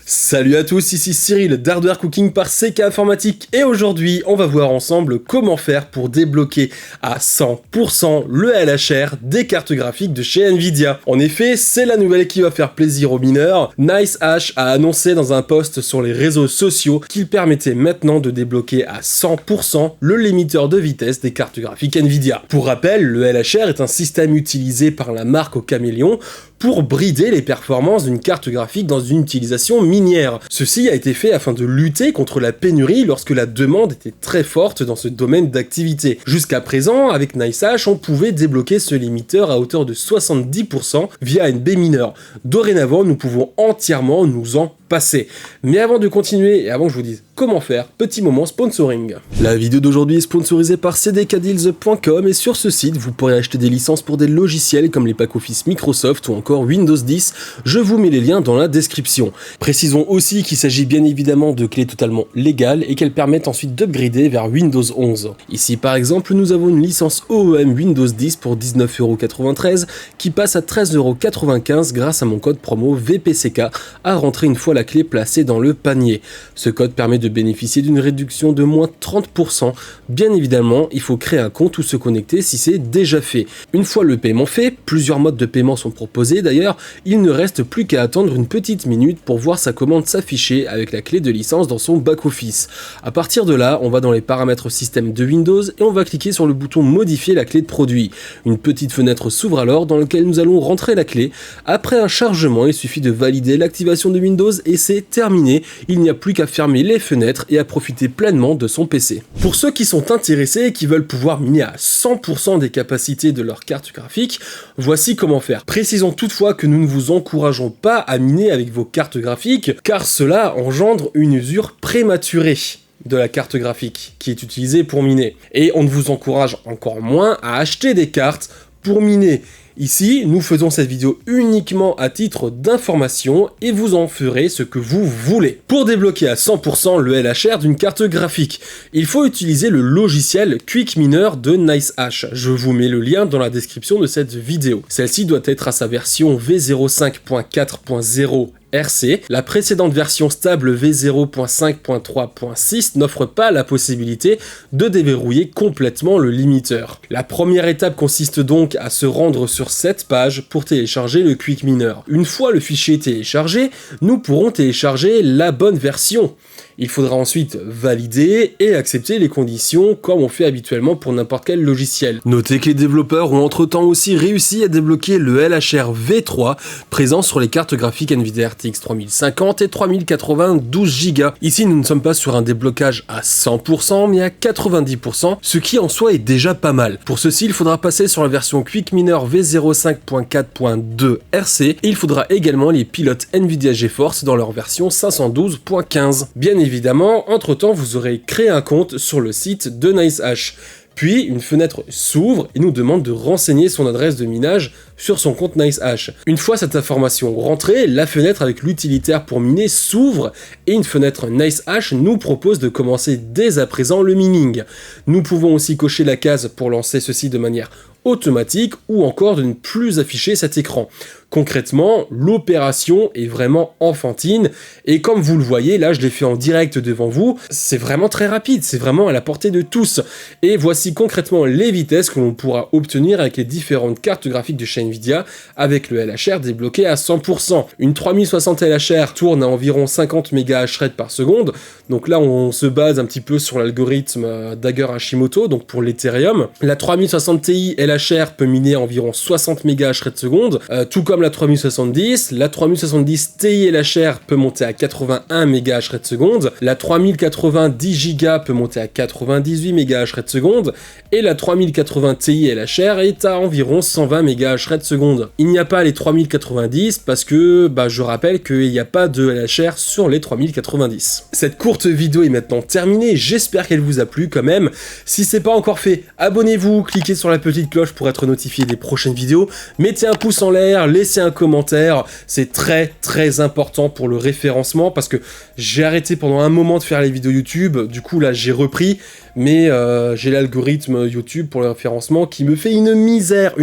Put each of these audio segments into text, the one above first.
Salut à tous, ici Cyril d'Hardware Cooking par CK Informatique et aujourd'hui on va voir ensemble comment faire pour débloquer à 100% le LHR des cartes graphiques de chez Nvidia. En effet, c'est la nouvelle qui va faire plaisir aux mineurs. NiceHash a annoncé dans un post sur les réseaux sociaux qu'il permettait maintenant de débloquer à 100% le limiteur de vitesse des cartes graphiques Nvidia. Pour rappel, le LHR est un système utilisé par la marque au caméléon pour brider les performances d'une carte graphique dans une utilisation minière. Ceci a été fait afin de lutter contre la pénurie lorsque la demande était très forte dans ce domaine d'activité. Jusqu'à présent, avec NiceHash, on pouvait débloquer ce limiteur à hauteur de 70% via NB mineur. Dorénavant, nous pouvons entièrement nous en passer. Mais avant de continuer et avant que je vous dise comment faire, petit moment sponsoring. La vidéo d'aujourd'hui est sponsorisée par cdkdeals.com et sur ce site, vous pourrez acheter des licences pour des logiciels comme les packs Office Microsoft ou encore Windows 10. Je vous mets les liens dans la description. Précisons aussi qu'il s'agit bien évidemment de clés totalement légales et qu'elles permettent ensuite d'upgrader vers Windows 11. Ici par exemple, nous avons une licence OEM Windows 10 pour 19,93€ qui passe à 13,95€ grâce à mon code promo VPCK à rentrer une fois la clé placée dans le panier. Ce code permet de bénéficier d'une réduction de moins 30%. Bien évidemment, il faut créer un compte ou se connecter si c'est déjà fait. Une fois le paiement fait, plusieurs modes de paiement sont proposés d'ailleurs, il ne reste plus qu'à attendre une petite minute pour voir sa commande s'afficher avec la clé de licence dans son back-office. À partir de là, on va dans les paramètres système de Windows et on va cliquer sur le bouton modifier la clé de produit. Une petite fenêtre s'ouvre alors dans laquelle nous allons rentrer la clé. Après un chargement, il suffit de valider l'activation de Windows et c'est terminé. Il n'y a plus qu'à fermer les fenêtres et à profiter pleinement de son PC. Pour ceux qui sont intéressés et qui veulent pouvoir miner à 100% des capacités de leur carte graphique, voici comment faire. Précisons toutefois que nous ne vous encourageons pas à miner avec vos cartes graphiques car cela engendre une usure prématurée de la carte graphique qui est utilisée pour miner. Et on ne vous encourage encore moins à acheter des cartes pour miner. Ici, nous faisons cette vidéo uniquement à titre d'information et vous en ferez ce que vous voulez. Pour débloquer à 100% le LHR d'une carte graphique, il faut utiliser le logiciel Quick Miner de NiceHash. Je vous mets le lien dans la description de cette vidéo. Celle-ci doit être à sa version V05.4.0 RC. La précédente version stable V0.5.3.6 n'offre pas la possibilité de déverrouiller complètement le limiteur. La première étape consiste donc à se rendre sur cette page pour télécharger le Quick Miner. Une fois le fichier téléchargé, nous pourrons télécharger la bonne version. Il faudra ensuite valider et accepter les conditions comme on fait habituellement pour n'importe quel logiciel. Notez que les développeurs ont entre-temps aussi réussi à débloquer le LHR V3 présent sur les cartes graphiques Nvidia RTX 3050 et 3090 Go. Ici, nous ne sommes pas sur un déblocage à 100% mais à 90%, ce qui en soi est déjà pas mal. Pour ceci, il faudra passer sur la version Quick Miner V05.4.2 RC et il faudra également les pilotes Nvidia GeForce dans leur version 512.15. Bien évidemment, entre-temps, vous aurez créé un compte sur le site de NiceHash. Puis, une fenêtre s'ouvre et nous demande de renseigner son adresse de minage sur son compte NiceHash. Une fois cette information rentrée, la fenêtre avec l'utilitaire pour miner s'ouvre et une fenêtre NiceHash nous propose de commencer dès à présent le mining. Nous pouvons aussi cocher la case pour lancer ceci de manière automatique ou encore de ne plus afficher cet écran. Concrètement, l'opération est vraiment enfantine et comme vous le voyez, là je l'ai fait en direct devant vous, c'est vraiment très rapide, c'est vraiment à la portée de tous. Et voici concrètement les vitesses que l'on pourra obtenir avec les différentes cartes graphiques de chez Nvidia avec le LHR débloqué à 100%. Une 3060 LHR tourne à environ 50 MHz par seconde, donc là on se base un petit peu sur l'algorithme Dagger Hashimoto, donc pour l'Ethereum. La 3060 Ti LHR peut miner à environ 60 MHz seconde, tout comme la 3070 Ti LHR peut monter à 81 MHz seconde, la 3090 Go peut monter à 98 MHz seconde, et la 3080 Ti LHR est à environ 120 MHz seconde. Il n'y a pas les 3090 parce que, je rappelle qu'il n'y a pas de LHR sur les 3090. Cette courte vidéo est maintenant terminée, j'espère qu'elle vous a plu quand même. Si c'est pas encore fait, abonnez-vous, cliquez sur la petite cloche pour être notifié des prochaines vidéos, mettez un pouce en l'air, laissez un commentaire, c'est très important pour le référencement parce que j'ai arrêté pendant un moment de faire les vidéos YouTube, du coup là j'ai repris, mais j'ai l'algorithme YouTube pour le référencement qui me fait une misère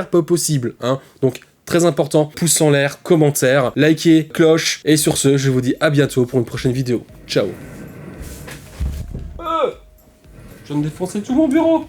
pas possible, hein. Donc très important, pouce en l'air, commentaire, likez, cloche, et sur ce, je vous dis à bientôt pour une prochaine vidéo. Ciao. Je viens de défoncer tout mon bureau.